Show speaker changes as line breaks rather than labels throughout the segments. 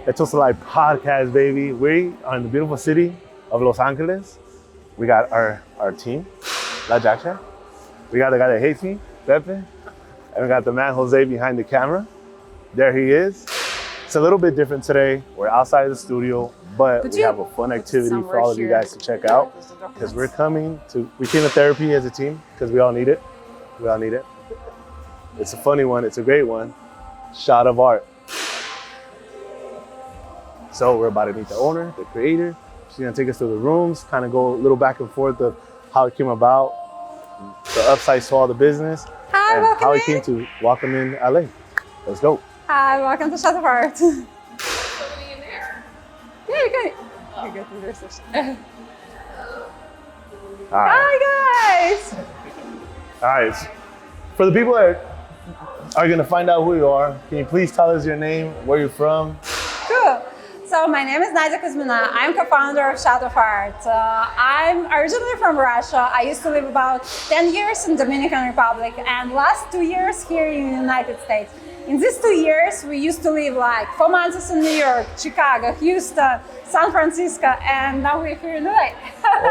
Ep.168 podcast, baby. We are in the beautiful city of Los Angeles. We got our team, La Jacksha. We got the guy that hates me, Pepe. And we got the man, Jose, behind the camera. There he is. It's a little bit different today. We're outside of the studio, but we have a fun activity for all of you guys to check out. Because we came to therapy as a team because we all need it. We all need it. It's a funny one. It's a great one. Shot of art. So we're about to meet the owner, the creator. She's gonna take us through the rooms, kind of go a little back and forth of how it came about, the upsides to all the business,
Hi,
and how it came to welcome in LA. Let's go.
Hi, welcome to Shot of Art.
Somebody in there.
Yeah, you're good. You're good in the reception.
All right.
Hi, guys.
All right. For the people that are gonna find out who you are, can you please tell us your name, where you're from?
Cool. So my name is Nadia Kuzmina. I'm co-founder of Shot of Art. I'm originally from Russia. I used to live about 10 years in Dominican Republic and last 2 years here in the United States. In these 2 years, we used to live like 4 months in New York, Chicago, Houston, San Francisco, and now we're here in LA.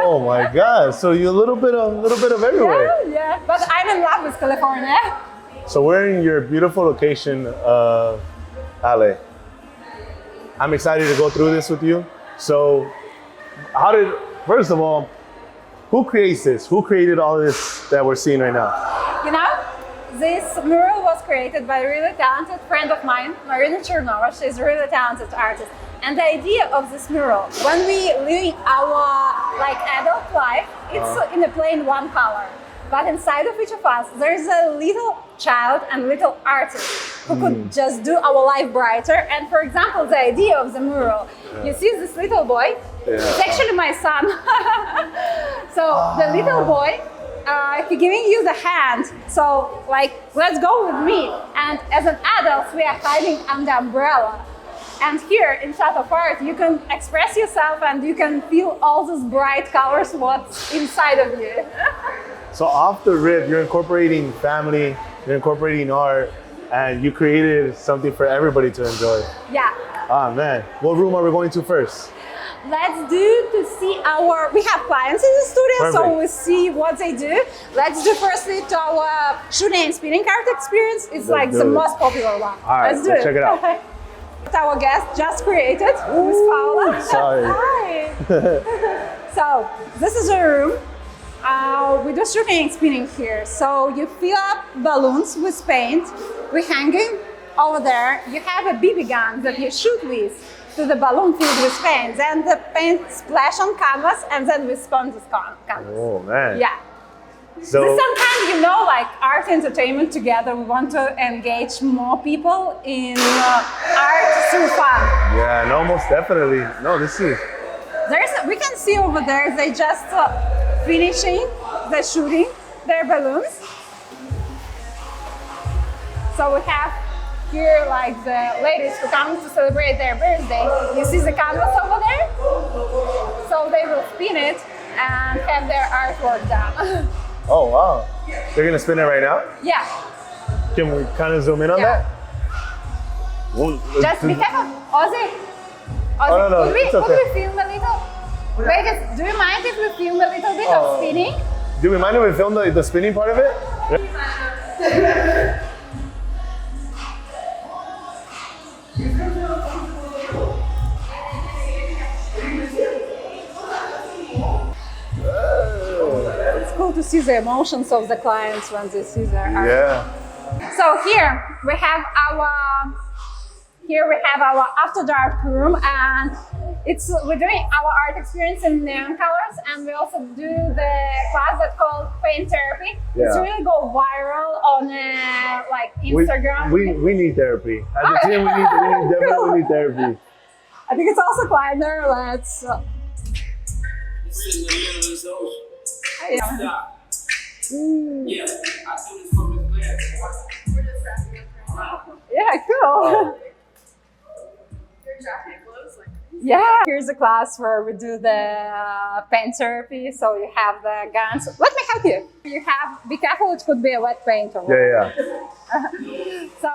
Oh my God! So you're a little bit of everywhere.
Yeah. But I'm in love with California.
So we're in your beautiful location, LA. I'm excited to go through this with you. So, first of all, who creates this? Who created all this that we're seeing right now?
You know, this mural was created by a really talented friend of mine, Marina Chernova. She's a really talented artist. And the idea of this mural, when we live our adult life, it's in a plain one color. But inside of each of us, there's a little child and little artist who could just do our life brighter. And for example, the idea of the mural, you see this little boy? It's actually my son. So the little boy, he's giving you the hand. So let's go with me. And as an adult, we are hiding under the umbrella. And here in Shot of Art, you can express yourself and you can feel all these bright colors, what's inside of you.
So off the rip, you're incorporating family, you're incorporating art, and you created something for everybody to enjoy.
Yeah.
Ah man, what room are we going to first?
Let's see we have clients in the studio,
Perfect.
so we see what they do. Let's do firstly to our shooting and spinning art experience. It's the most popular one.
All right,
let's
check it out.
Our guest just created, Miss Paula.
Sorry.
Hi. So this is a room. We do shooting and spinning here. So you fill up balloons with paint. We're hanging over there. You have a BB gun that you shoot with to the balloon filled with paint. Then the paint splash on canvas, and then we spun this canvas.
Oh man.
Yeah.
So
Sometimes, art and entertainment together. We want to engage more people in art through fun.
yeah, no, most definitely. No, this is.
We can see over there, they just finishing the shooting their balloons. So we have here the ladies who come to celebrate their birthday. You see the canvas over there? So they will spin it and have their artwork done.
Oh wow, they're gonna spin it right now.
Yeah.
Can we kind of zoom in on that? Well,
Just be careful, Ozzy.
Oh, no,
could
it's okay.
we film a little? Ladies, do you mind if we film a little bit of spinning?
Do we mind if we film the spinning part of it?
It's cool to see the emotions of the clients when they see their art.
Yeah.
So here we have our after dark room, and we're doing our art experience in neon colors, and we also do the class that's called paint therapy.
Yeah.
It's really go viral on Instagram.
We need therapy. As a team, we definitely need therapy.
I think it's also quite there. Let's.
Sit in the middle of this ocean.
Yeah.
Stop. Yeah, I do this from the glass. We're just wrapping up.
Yeah, cool.
Your jacket glows like.
Yeah. Here's a class where we do the paint therapy. So you have the guns. Let me help you. Be careful, it could be a wet paint or
Yeah.
So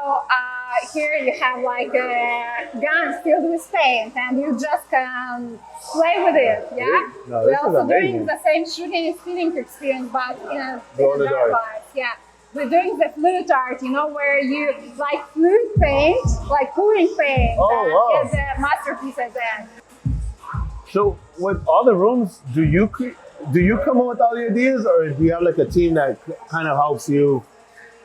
here you have like guns filled with paint, and you just can play with it. Yeah.
No,
We're
this is
also
amazing.
doing the same shooting and spinning experience, but in a
Glow in the
dark
dark.
light. Yeah. We're doing the flute art, you know, where you like flute paint, like pouring paint,
Oh, wow.
and get the masterpiece at the end.
So with all the rooms, do you come up with all the ideas, or do you have like a team that kind of helps you?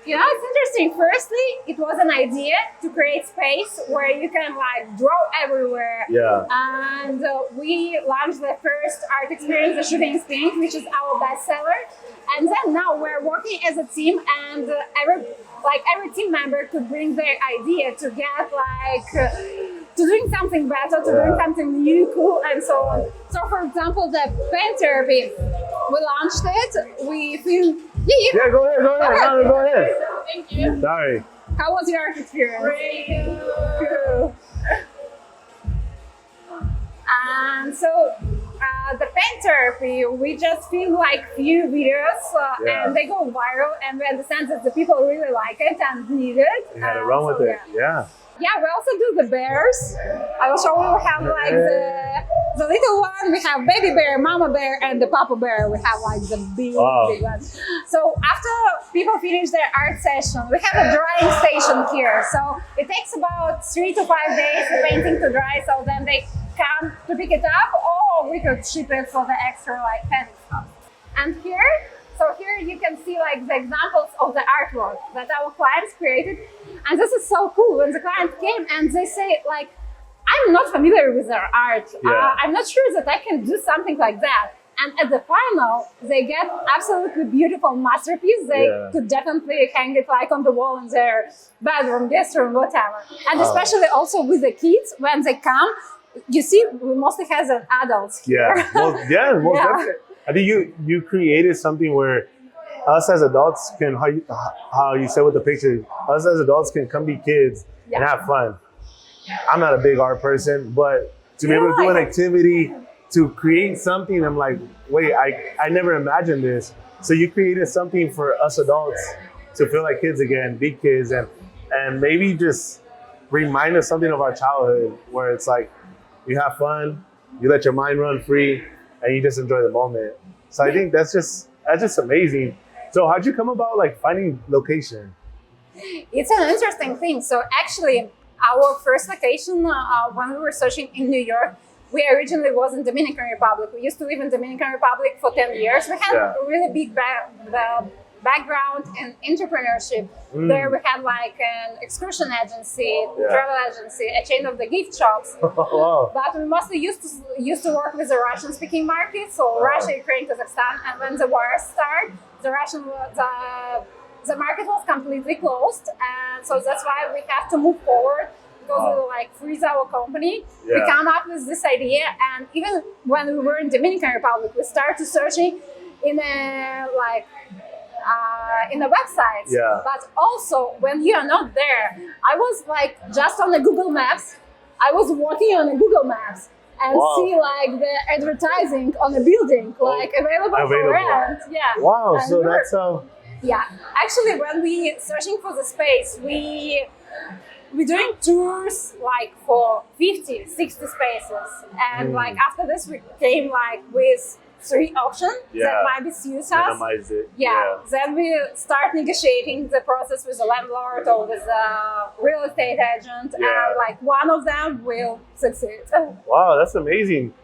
You know, it's interesting. Firstly, it was an idea to create space where you can like draw everywhere.
Yeah.
And we launched the first art experience, the shooting experience, which is our bestseller. And then now we're working as a team, and every team member could bring their idea to get to doing something better, to doing something new, cool, and so on. So, for example, the pen therapy, we launched it. We feel
Yeah, go ahead. No, go ahead.
Thank you.
Sorry.
How was your art experience? Great. Cool. And so the pen therapy, we just film like few videos and they go viral, and we understand that the people really like it and need it.
You had to run with it. Yeah.
Yeah, we also do the bears. I will show you. We have like the little one. We have baby bear, mama bear, and the papa bear. We have like the big one. So after people finish their art session, we have a drying station here. So it takes about 3 to 5 days the painting to dry. So then they come to pick it up, or we could ship it for the extra like penny stuff. And here you can see like the examples of the artwork that our clients created. And this is so cool. When the client came and they say like, I'm not familiar with their art. I'm not sure that I can do something like that. And at the final, they get absolutely beautiful masterpiece. They could definitely hang it like on the wall in their bedroom, guest room, whatever. And especially also with the kids, when they come, you see, we mostly have an adults here.
Most definitely. I think you created something where us as adults can, how you said with the picture, us as adults can come be kids and have fun. I'm not a big art person, but to be able to do an activity, to create something, I'm like, wait, I never imagined this. So you created something for us adults to feel like kids again, be kids, and maybe just remind us something of our childhood, where it's like, you have fun, you let your mind run free, and you just enjoy the moment. So I think that's just amazing. So how'd you come about like finding location?
It's an interesting thing. So actually, our first location when we were searching in New York, we originally was in Dominican Republic. We used to live in Dominican Republic for 10 years. We had a really big background in entrepreneurship. There we had like an excursion agency, travel agency, a chain of the gift shops. But we mostly used to work with the Russian-speaking market, so Russia, Ukraine, Kazakhstan. And when the war started, the market was completely closed, and so that's why we have to move forward, because we will like freeze our company. We come up with this idea, and even when we were in Dominican Republic, we started searching in the websites. But also when you are not there, I was like just on the Google Maps. I was walking on the Google Maps and see like the advertising on the building, like available for rent.
Wow,
and
so that's how.
Actually, when we searching for the space, we're doing tours like for 50, 60 spaces. And like after this, we came like with 3 options that might suit us.
Minimize it.
Then we start negotiating the process with the landlord or with the real estate agent, and like one of them will succeed.
Wow, that's amazing.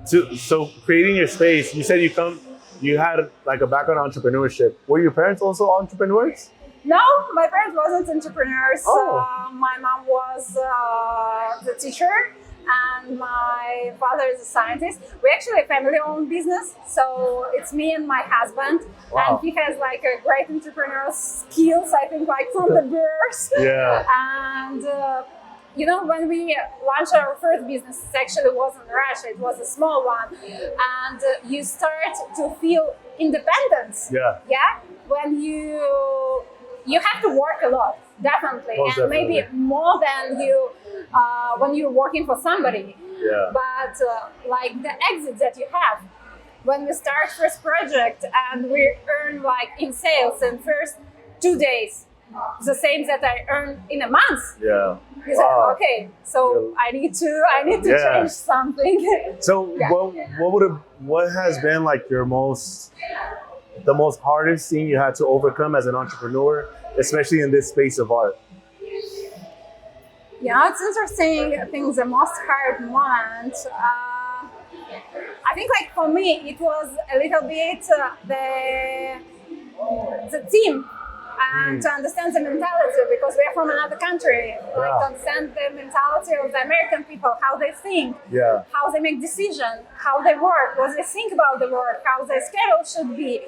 So creating your space, you said you had like a background in entrepreneurship. Were your parents also entrepreneurs?
No, my parents wasn't entrepreneurs. My mom was the teacher, and my father is a scientist. We're actually a family-owned business, so it's me and my husband, and he has like a great entrepreneurial skills, I think, like from the birth. And you know, when we launched our first business, it actually wasn't Russia, it was a small one, and you start to feel independence. When you have to work a lot, definitely, and maybe more than you when you're working for somebody. But like the exit that you have when we start first project and we earn like in sales in first 2 days the same that I earn in a month.
Yeah.
You said, okay, so I need to
Yeah.
change something.
So
Yeah.
what has been like the most hardest thing you had to overcome as an entrepreneur, especially in this space of art?
Yeah, it's interesting. I think the most hard moment. I think, like for me, it was a little bit the team and to understand the mentality, because we are from another country. Like to understand the mentality of the American people, how they think, how they make decisions, how they work, what they think about the work, how their schedule should be.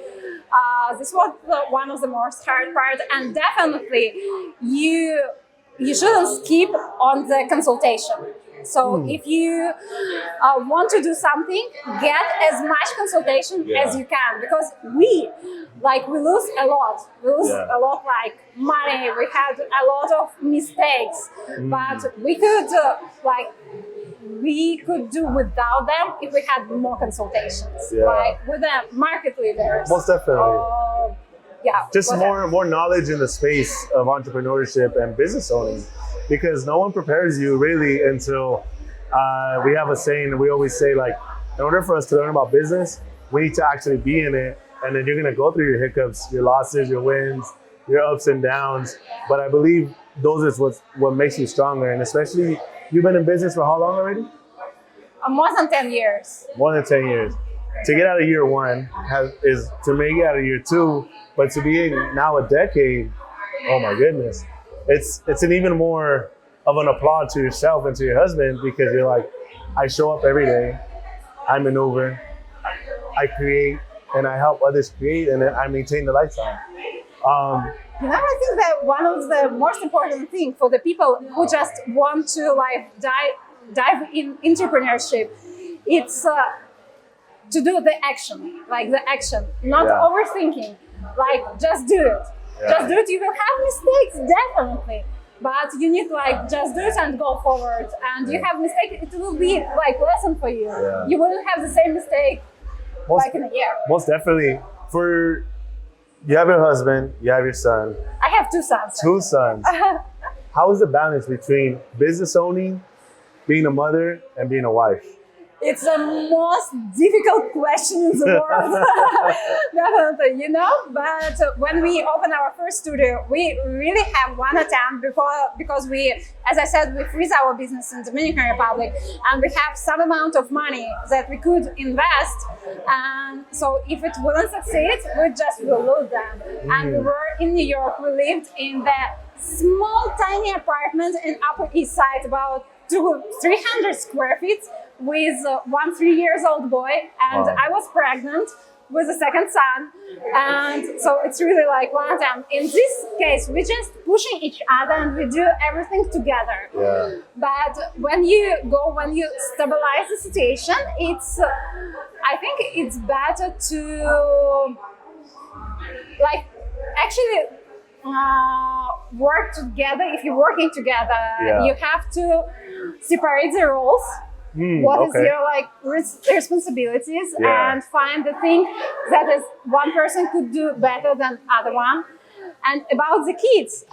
This was one of the most hard parts, and definitely you shouldn't skip on the consultation. So if you want to do something, get as much consultation as you can, because we lose a lot. We lose a lot, like money. We had a lot of mistakes, but we could do without them if we had more consultations, like with the market leaders.
Most definitely. Just
whatever.
more knowledge in the space of entrepreneurship and business owning, because no one prepares you really until we have a saying, and we always say, like, in order for us to learn about business, we need to actually be in it, and then you're going to go through your hiccups, your losses, your wins, your ups and downs. But I believe those is what makes you stronger. And especially, you've been in business for how long already?
More than 10 years.
More than 10 years. To get out of year one is to make it out of year two, but to be in now a decade, oh my goodness. It's an even more of an applaud to yourself and to your husband, because you're like, I show up every day, I maneuver, I create, and I help others create, and then I maintain the lifestyle.
I think that one of the most important things for the people who just want to dive in entrepreneurship, it's to do the action, not overthinking. Just do it. Just do it. You will have mistakes, definitely, but you need just do it and go forward. And you have mistakes, it will be lesson for you. You wouldn't have the same mistake in a year.
Most definitely. You have your husband, you have your son.
I have 2 sons.
2 sons. How is the balance between business owning, being a mother, and being a wife?
It's the most difficult question in the world, definitely, But when we opened our first studio, we really have one attempt because we, as I said, we freeze our business in Dominican Republic, and we have some amount of money that we could invest. And so if it wouldn't succeed, we just will lose them. And we were in New York. We lived in the small, tiny apartment in Upper East Side, about 300 square feet, with 1 3-year-old boy, and I was pregnant with a second son, and so it's really one of them. In this case, we're just pushing each other and we do everything together. But when you stabilize the situation, I think it's better to work together. If you're working together, you have to separate the roles. What is your responsibilities, and find the thing that is one person could do better than other one. And about the kids,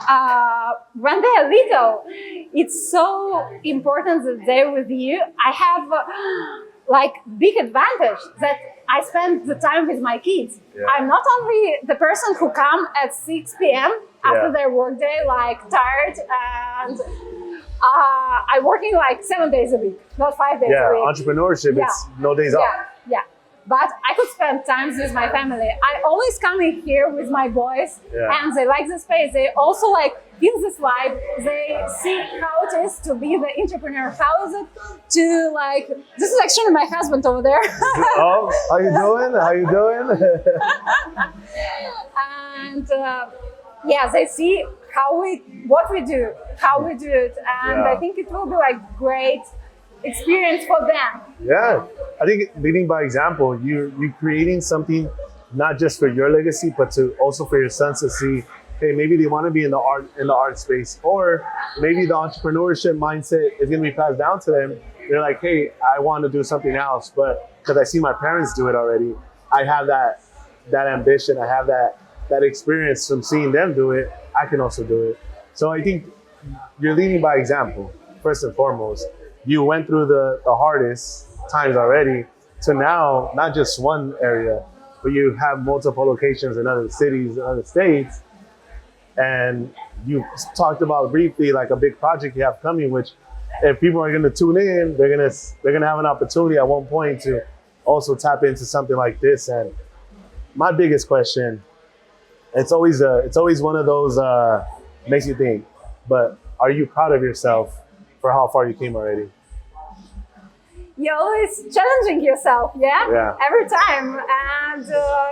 when they are little, it's so important that they're with you. I have big advantage that I spend the time with my kids. I'm not only the person who come at 6 p.m. after their workday, tired, and I'm working 7 days a week, not 5 days a week.
Entrepreneurship, it's no days off.
But I could spend time with my family. I always come in here with my boys, and they like the space. They also feel this vibe. They see how it is to be the entrepreneur. How is it to this is actually my husband over there.
Oh, how you doing?
And they see what we do, how we do it, and I think it will be great experience for them.
I think leading by example, you're creating something not just for your legacy, but also for your sons to see, hey, maybe they want to be in the art space, or maybe the entrepreneurship mindset is going to be passed down to them. They're like, hey, I want to do something else, but because I see my parents do it already, I have that ambition, I have that that experience from seeing them do it, I can also do it. So I think you're leading by example, first and foremost. You went through the hardest times already to now, not just one area, but you have multiple locations in other cities, other states. And you talked about briefly like a big project you have coming, which if people are gonna tune in, they're gonna have an opportunity at one point to also tap into something like this. And my biggest question, it's always one of those makes you think, but are you proud of yourself for how far you came already?
You're always challenging yourself,
Yeah.
every time, and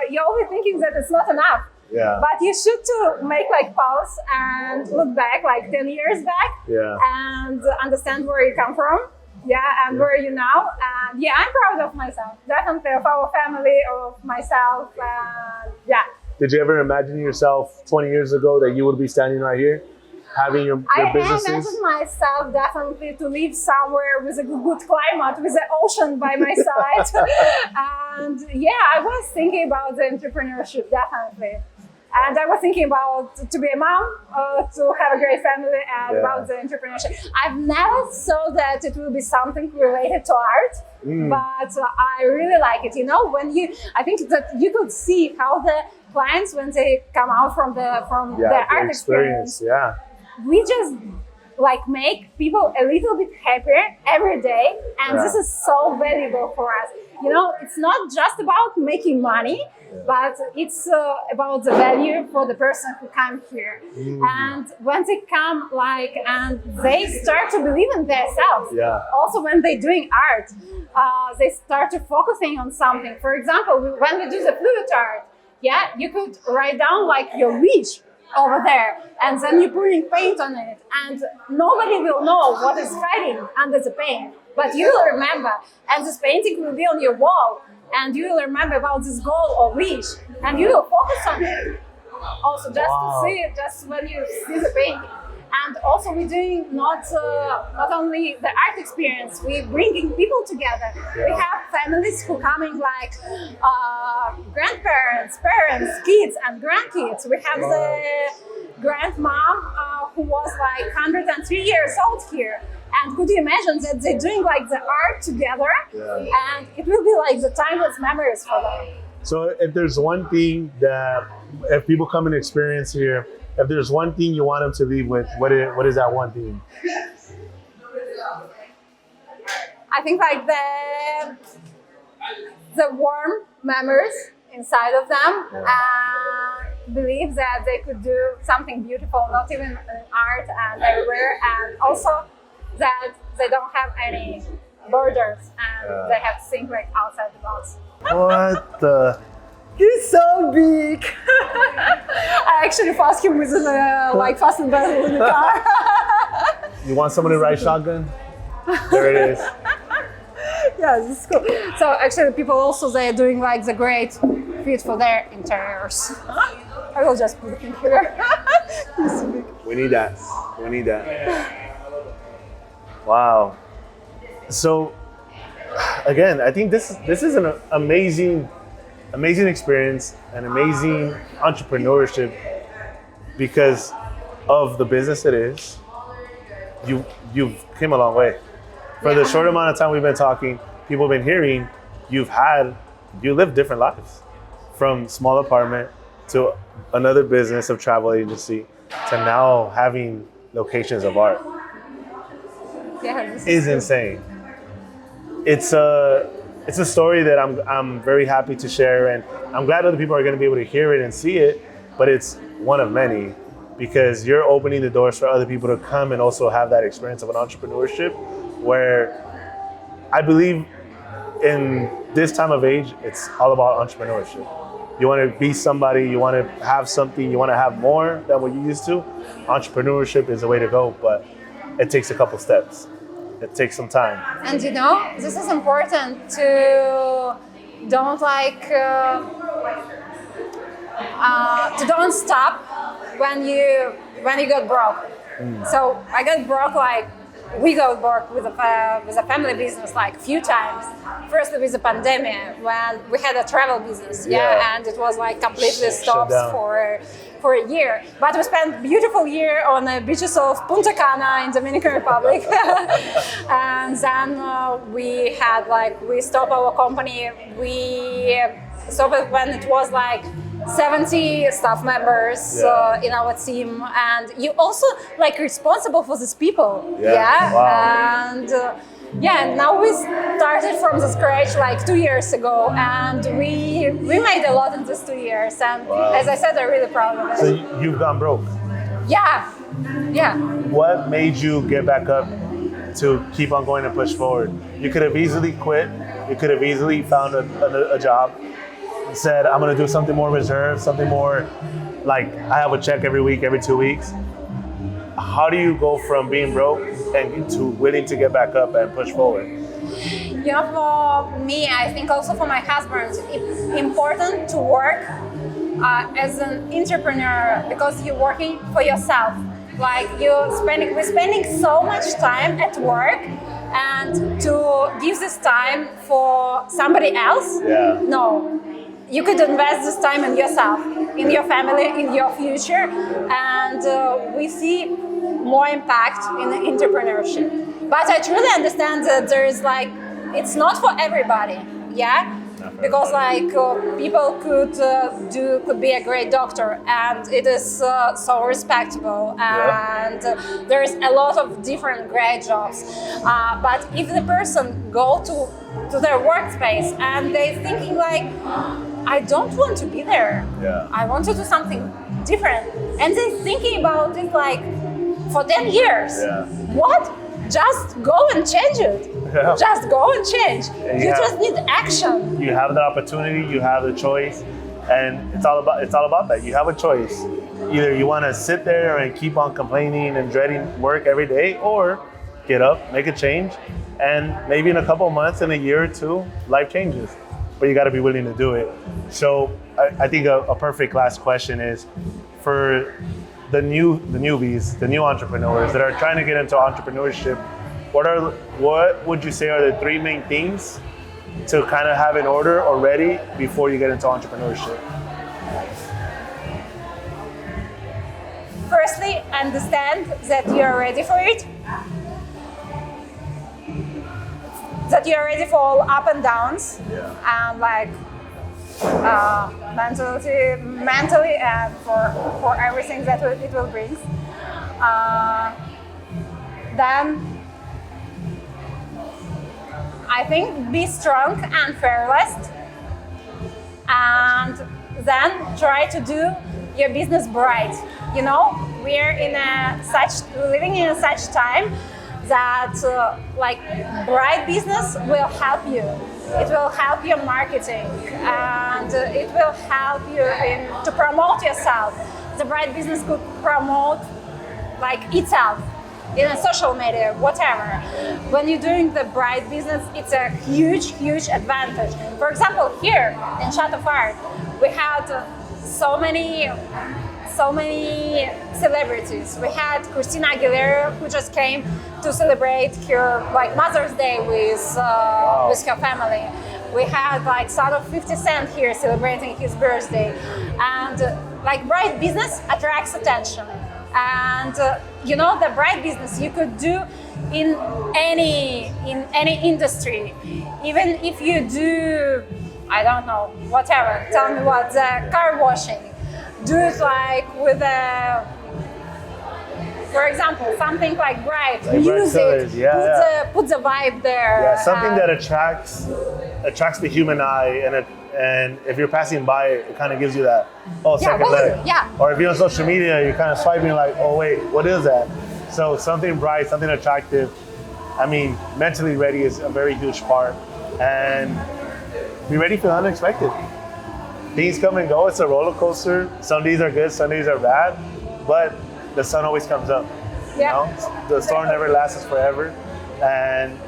you're always thinking that it's not enough.
Yeah.
But you should to make like pause and look back, like 10 years back,
Yeah.
and understand where you come from, and where you now. And I'm proud of myself, definitely of our family, of myself, and
Did you ever imagine yourself 20 years ago that you would be standing right here, having your
I
businesses?
imagine myself definitely to live somewhere with a good climate, with the ocean by my side. And I was thinking about the entrepreneurship, definitely. And I was thinking about to be a mom, to have a great family, and about the entrepreneurship. I've never thought that it will be something related to art, but I really like it. I think that you could see how the clients, when they come out from the art experience, we just like make people a little bit happier every day, and this is so valuable for us. It's not just about making money, but it's about the value for the person who come here. And when they come and they start to believe in themselves, also when they're doing art, they start to focusing on something. For example, when we do the fluid art, you could write down like your wish over there, and then you're putting paint on it, and nobody will know what is hiding under the paint, but you will remember, and this painting will be on your wall, and you will remember about this goal or wish, and you will focus on it. Also, just to see it, just when you see the painting. And also we're doing not only the art experience, we're bringing people together. We have families who coming like grandparents, parents, kids and grandkids. We have the grandmom who was like 103 years old here. And could you imagine that they're doing like the art together? And it will be like the timeless memories for them.
So if there's one thing that, if people come and experience here, if there's one thing you want them to leave with, what is that one thing?
I think like the warm memories inside of them, and believe that they could do something beautiful, not even in art and everywhere, and also that they don't have any borders, and they have to think like outside the box.
What the?
He's so big. I actually fast him with like fast and battle in the car.
You want someone to ride shotgun? There it is.
This is cool. So actually people also, they are doing like the great fit for their interiors. I will just put him here. He's so big.
We need that. We need that. Wow. So again, I think this is an amazing experience, an amazing entrepreneurship, because of the business it is. You've came a long way. For the short amount of time we've been talking, people have been hearing, you live different lives. From small apartment to another business of travel agency to now having locations of art. Is insane. It's a story that I'm very happy to share, and I'm glad other people are going to be able to hear it and see it, but it's one of many, because you're opening the doors for other people to come and also have that experience of an entrepreneurship, where I believe in this time of age, it's all about entrepreneurship. You want to be somebody, you want to have something, you want to have more than what you used to. Entrepreneurship is the way to go, but it takes a couple steps. It takes some time.
And this is important to don't stop when you got broke. So I got broke like we got work with a family business like a few times. Firstly with the pandemic when we had a travel business, and it was like completely stopped for a year. But we spent a beautiful year on the beaches of Punta Cana in Dominican Republic. And then we stopped our company. We stopped it when it was like 70 staff members in our team, and you also like responsible for these people.
Wow.
And now we started from the scratch like 2 years ago, and we made a lot in these 2 years. And as I said, I'm really proud of it.
So you've gone broke.
Yeah.
What made you get back up to keep on going and push forward? You could have easily quit. You could have easily found a job. Said, I'm gonna do something more reserved, something more like I have a check every week, every 2 weeks. How do you go from being broke and to willing to get back up and push forward?
For me, I think also for my husband, it's important to work as an entrepreneur because you're working for yourself. Like we're spending so much time at work, and to give this time for somebody else, no. You could invest this time in yourself, in your family, in your future, and we see more impact in the entrepreneurship. But I truly understand that there is it's not for everybody, because people could be a great doctor, and it is so respectable, and there is a lot of different great jobs. But if the person go to their workspace and they're thinking I don't want to be there. I want to do something different. And they're thinking about it for 10 years. What? Just go and change it. Just go and change. You just need action.
You have the opportunity, you have the choice, and it's all about that. You have a choice. Either you want to sit there and keep on complaining and dreading work every day, or get up, make a change, and maybe in a couple of months, in a year or two, life changes. But you got to be willing to do it. So I think a perfect last question is for the newbies, the new entrepreneurs that are trying to get into entrepreneurship. What would you say are the 3 main things to kind of have in order or ready before you get into entrepreneurship?
Firstly, understand that you're ready for it. That you're ready for all up and downs, and mentally, and for everything that it will bring. Then I think be strong and fearless, and then try to do your business bright. We're living in such time that bright business will help you. It will help your marketing, and it will help you to promote yourself. The bright business could promote itself in a social media, whatever. When you're doing the bright business, it's a huge advantage. For example, here in Chateau Fart, we had so many celebrities. We had Christina Aguilera, who just came to celebrate her Mother's Day with her family. We had son of 50 Cent here celebrating his birthday, and bright business attracts attention. And the bright business you could do in any industry, even if you do, I don't know, whatever. Tell me what, car washing. Do it with for example, something bright. Use it. Put the vibe there.
Something that attracts the human eye, and if you're passing by, it kind of gives you that second leg. Or if you're on social media, you're kind of swiping oh wait, what is that? So something bright, something attractive. I mean, mentally ready is a very huge part, and be ready for the unexpected. Things come and go. It's a roller coaster. Some days are good, some days are bad, but the sun always comes up. The storm never lasts forever. And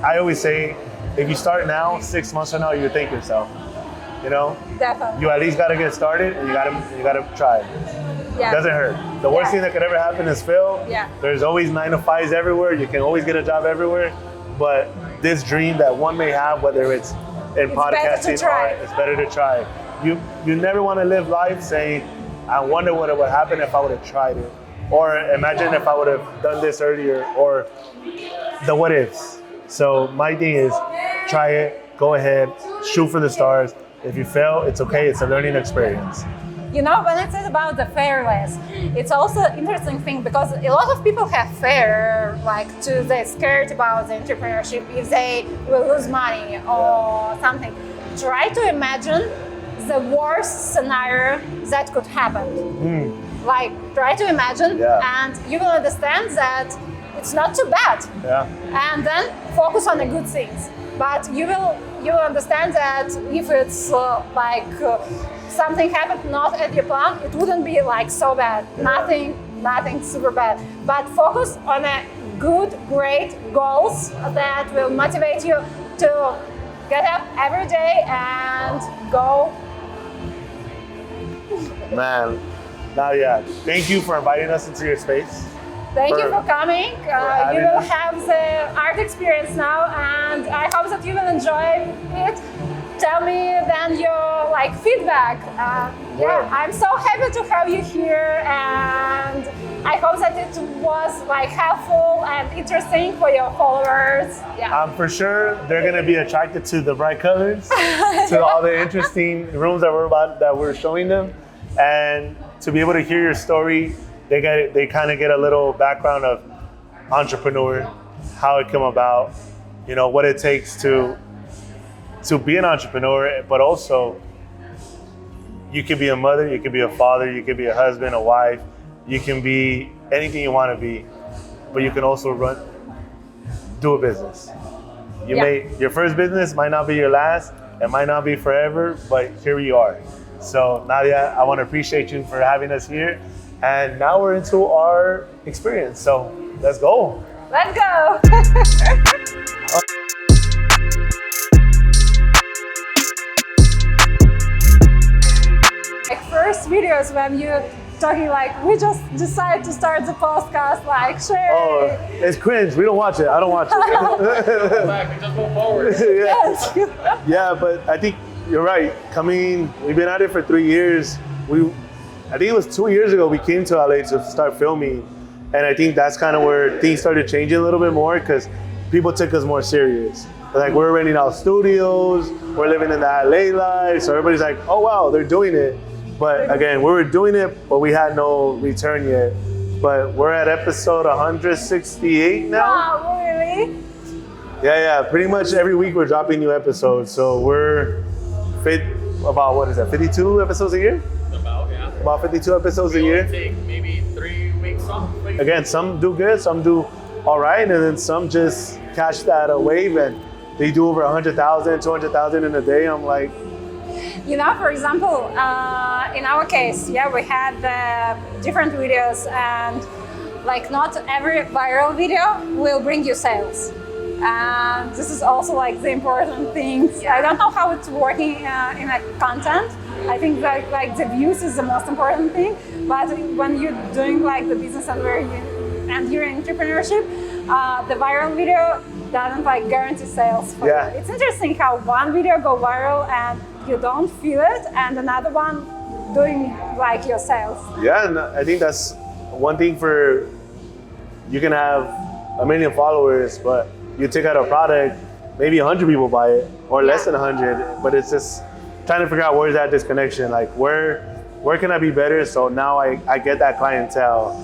I always say, if you start now, 6 months from now, you thank yourself.
Definitely.
You at least got to get started, and you got to try.
Yeah.
Doesn't hurt. The worst
Yeah.
thing that could ever happen is fail.
Yeah.
There's always 9 to 5s everywhere. You can always get a job everywhere. But this dream that one may have, whether it's in
It's better to
podcasting,
try.
it's better to try. You never want to live life saying, I wonder what would happen if I would have tried it. Or imagine if I would have done this earlier, or the what ifs. So my thing is, try it, go ahead, shoot for the stars. If you fail, it's okay, it's a learning experience.
You know, when I said about the fearless, it's also an interesting thing because a lot of people have fear, like they're scared about the entrepreneurship if they will lose money or something. Try to imagine the worst scenario that could happen. Like, try to imagine, and you will understand that it's not too bad.
Yeah.
And then focus on the good things. But you will understand that if it's something happened not at your plan, it wouldn't be like so bad. Nothing super bad. But focus on a good, great goals that will motivate you to get up every day and go.
Man, Nadia, thank you for inviting us into your space.
Thank you for coming. You
having
will
us.
have the art experience now, and I hope that you will enjoy it. Tell me then your feedback.
Well-
I'm so happy to have you here, and I hope that it was helpful and interesting for your followers. Yeah.
For sure, they're gonna be attracted to the bright colors, to all the interesting rooms that we're showing them, and to be able to hear your story. They kind of get a little background of entrepreneur, how it came about, what it takes to be an entrepreneur, but also you could be a mother, you could be a father, you could be a husband, a wife, you can be anything you want to be, but you can also do a business. Your first business might not be your last, it might not be forever, but here you are. So Nadia, I want to appreciate you for having us here. And now we're into our experience. So let's go.
Let's go. First videos when you talking we just decided to start the podcast, share.
Oh, it's cringe. We don't watch it. I don't watch it.
Back and just move forward.
Yes.
Yeah, but I think you're right. We've been at it for 3 years. I think it was 2 years ago we came to LA to start filming. And I think that's kind of where things started changing a little bit more because people took us more serious. We're renting out studios, we're living in the LA life. So everybody's like, oh wow, they're doing it. But again, we were doing it, but we had no return yet. But we're at episode 168 now.
Wow, really?
Yeah, pretty much every week we're dropping new episodes. So we're about 52 episodes a year? About 52 episodes a year.
Take maybe 3 weeks off.
Again, some do good, some do all right, and then some just catch that wave and they do over 100,000, 200,000 in a day. I'm like,
for example, in our case, we had different videos, and not every viral video will bring you sales. And this is also the important thing. I don't know how it's working in a content. I think that the views is the most important thing. But when you're doing the business and you're in entrepreneurship, the viral video doesn't guarantee sales for you. It's interesting how one video go viral and you don't feel it, and another one doing your sales.
Yeah, and I think that's one thing you can have 1 million followers, but you take out a product, maybe 100 people buy it, or less than 100, but it's just trying to figure out where's that disconnection, where can I be better so now I get that clientele.